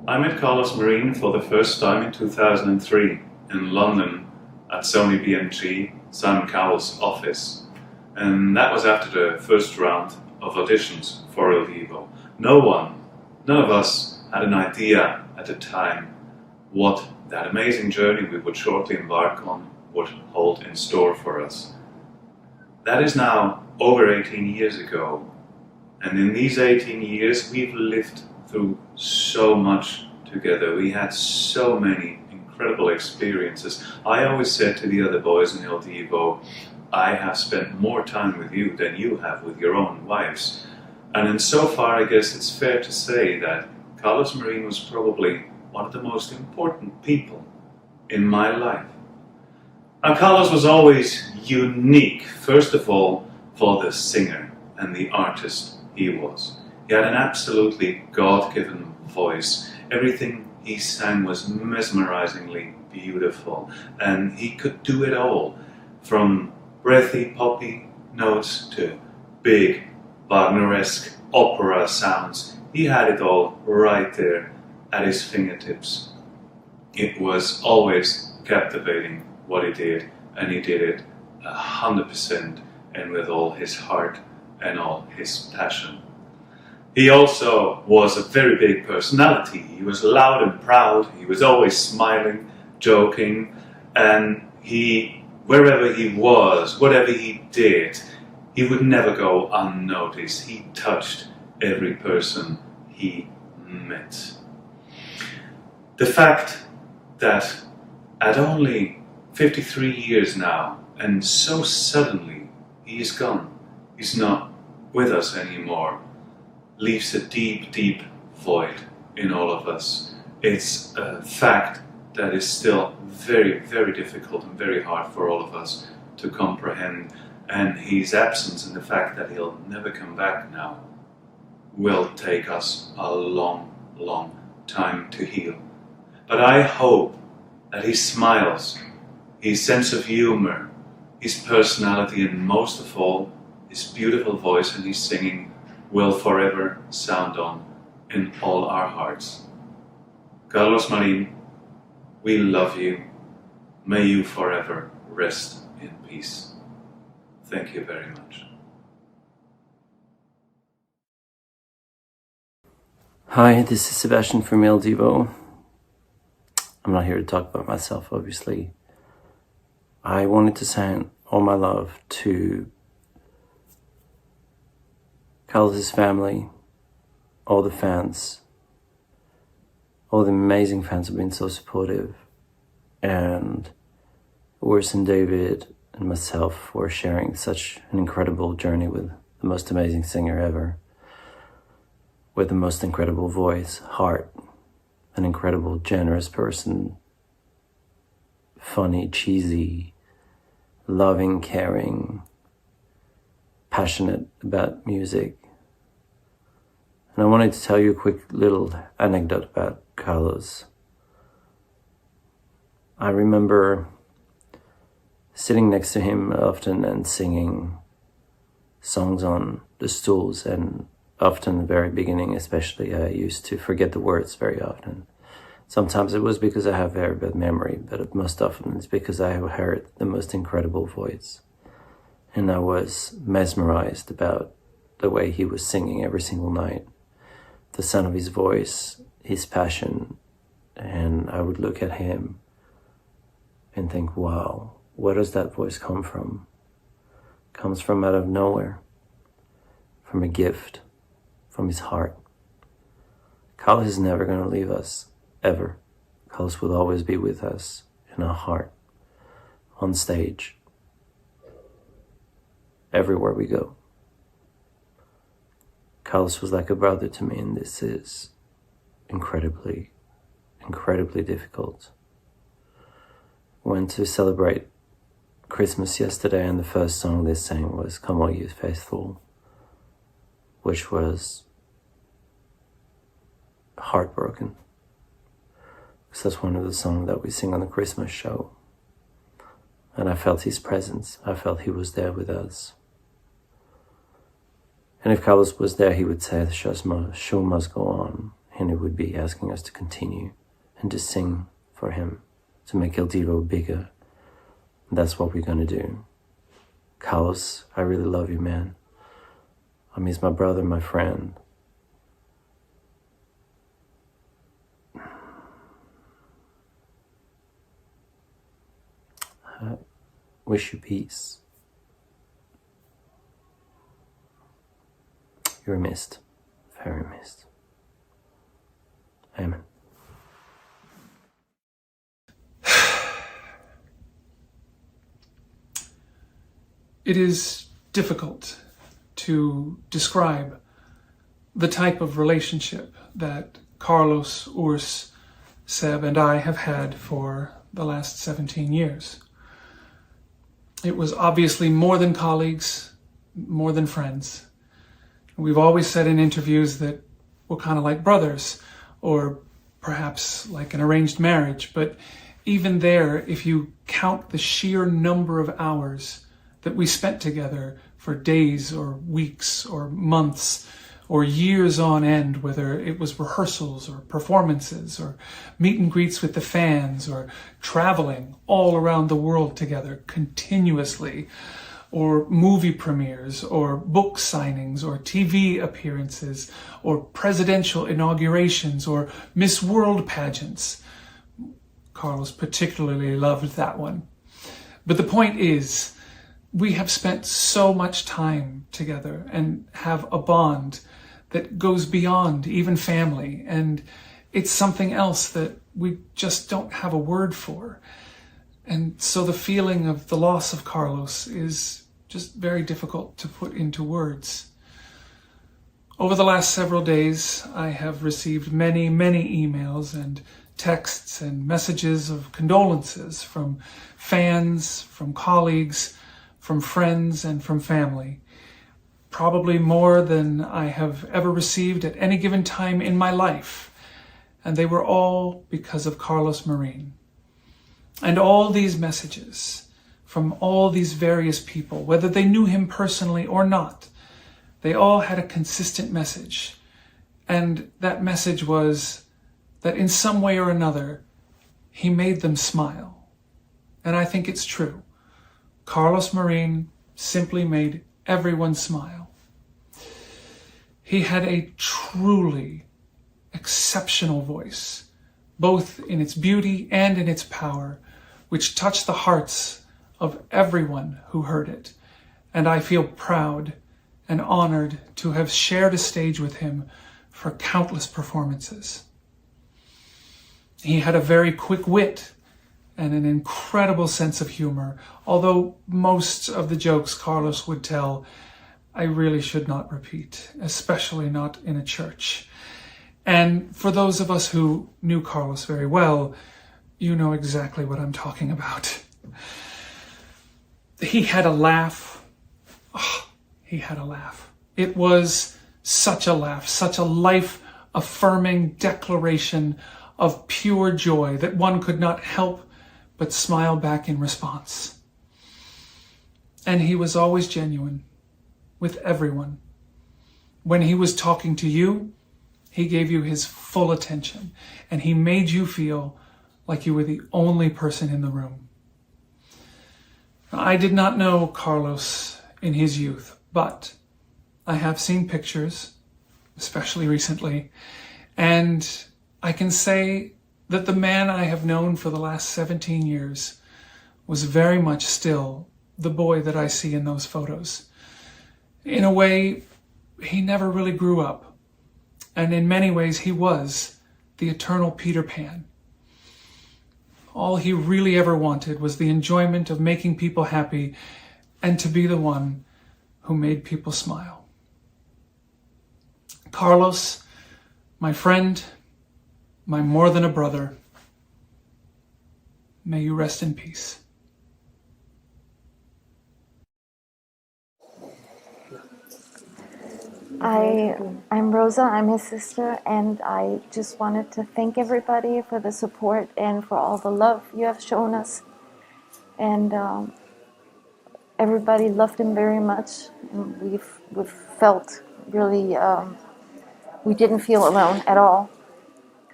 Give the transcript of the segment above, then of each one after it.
I met Carlos Marin for the first time in 2003 in London at Sony BMG, Simon Cowell's office. And that was after the first round of auditions for Divo. None of us had an idea at the time what that amazing journey we would shortly embark on would hold in store for us. That is now over 18 years ago. And in these 18 years, we've lived through so much together. We had so many incredible experiences. I always said to the other boys in Il Divo, I have spent more time with you than you have with your own wives. And in so far, I guess it's fair to say that Carlos Marin was probably one of the most important people in my life. And Carlos was always unique, first of all, for the singer and the artist he was. He had an absolutely God-given voice. Everything he sang was mesmerizingly beautiful, and he could do it all, from breathy poppy notes to big Wagneresque opera sounds. He had it all right there at his fingertips. It was always captivating what he did, and he did it 100% and with all his heart and all his passion. He also was a very big personality. He was loud and proud. He was always smiling, joking, and wherever he was, whatever he did, he would never go unnoticed. He touched every person he met. The fact that at only 53 years now, and so suddenly he is gone, he's not with us anymore, leaves a deep, deep void in all of us. It's a fact that is still very, very difficult and very hard for all of us to comprehend. And his absence and the fact that he'll never come back now will take us a long, long time to heal. But I hope that his smiles, his sense of humor, his personality, and most of all, his beautiful voice and his singing will forever sound on in all our hearts. Carlos Marin, we love you. May you forever rest in peace. Thank you very much. Hi, this is Sebastian from Il Divo. I'm not here to talk about myself, obviously. I wanted to send all my love to Carlos's family, all the fans, all the amazing fans who've been so supportive, and Urs and David and myself for sharing such an incredible journey with the most amazing singer ever, with the most incredible voice, heart, an incredible, generous person, funny, cheesy, loving, caring, passionate about music. And I wanted to tell you a quick little anecdote about Carlos. I remember sitting next to him often and singing songs on the stools, and often the very beginning especially, I used to forget the words very often. Sometimes it was because I have very bad memory, but most often it's because I have heard the most incredible voice. And I was mesmerized about the way he was singing every single night, the sound of his voice, his passion, and I would look at him and think, wow, where does that voice come from? It comes from out of nowhere, from a gift, from his heart. Carlos is never going to leave us, ever. Carlos will always be with us in our heart, on stage, everywhere we go. Carlos was like a brother to me, and this is incredibly, incredibly difficult. Went to celebrate Christmas yesterday, and the first song they sang was Come All You Faithful, which was heartbroken, because that's one of the songs that we sing on the Christmas show. And I felt his presence. I felt he was there with us. And if Carlos was there, he would say the show must go on. and it would be asking us to continue and to sing for him, to make El Divo bigger. That's what we're going to do. Carlos, I really love you, man. I miss my brother, my friend. I wish you peace. You're missed, very missed. Amen. It is difficult to describe the type of relationship that Carlos, Urs, Seb, and I have had for the last 17 years. It was obviously more than colleagues, more than friends. We've always said in interviews that we're kind of like brothers, or perhaps like an arranged marriage, but even there, if you count the sheer number of hours that we spent together for days or weeks or months or years on end, whether it was rehearsals or performances or meet and greets with the fans or traveling all around the world together continuously, or movie premieres or book signings or TV appearances or presidential inaugurations or Miss World pageants. Carlos particularly loved that one. But the point is, we have spent so much time together and have a bond that goes beyond even family, and it's something else that we just don't have a word for. And so the feeling of the loss of Carlos is just very difficult to put into words. Over the last several days, I have received many, many emails and texts and messages of condolences from fans, from colleagues, from friends, and from family. Probably more than I have ever received at any given time in my life. And they were all because of Carlos Marin. And all these messages from all these various people, whether they knew him personally or not, they all had a consistent message. And that message was that in some way or another, he made them smile. And I think it's true. Carlos Marin simply made everyone smile. He had a truly exceptional voice, both in its beauty and in its power, which touched the hearts of everyone who heard it. And I feel proud and honored to have shared a stage with him for countless performances. He had a very quick wit and an incredible sense of humor, although most of the jokes Carlos would tell, I really should not repeat, especially not in a church. And for those of us who knew Carlos very well, you know exactly what I'm talking about. He had a laugh. Oh, he had a laugh. It was such a laugh, such a life-affirming declaration of pure joy that one could not help but smile back in response. And he was always genuine with everyone. When he was talking to you, he gave you his full attention, and he made you feel like you were the only person in the room. I did not know Carlos in his youth, but I have seen pictures, especially recently, and I can say that the man I have known for the last 17 years was very much still the boy that I see in those photos. In a way, he never really grew up, and in many ways he was the eternal Peter Pan. All he really ever wanted was the enjoyment of making people happy and to be the one who made people smile. Carlos, my friend, my more than a brother, may you rest in peace. I'm Rosa, I'm his sister, and I just wanted to thank everybody for the support and for all the love you have shown us. And everybody loved him very much, and we've felt really, we didn't feel alone at all.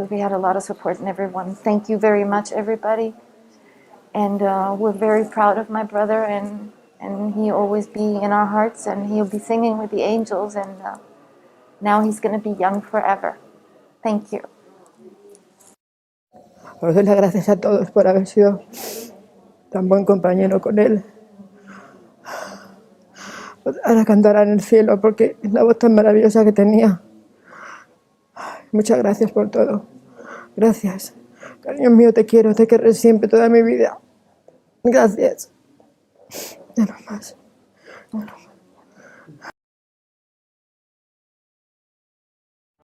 because we had a lot of support in everyone. Thank you very much, everybody. And we're very proud of my brother, and he'll always be in our hearts, and he'll be singing with the angels, and now he's going to be young forever. Thank you. Os doy las gracias a todos por haber sido tan buen compañero con él. Ahora cantará en el cielo porque es la voz tan maravillosa que tenía. Muchas gracias por todo. Gracias. Cariño mío, te quiero, te querré siempre, toda mi vida. Gracias. Ya no más. Ya no más.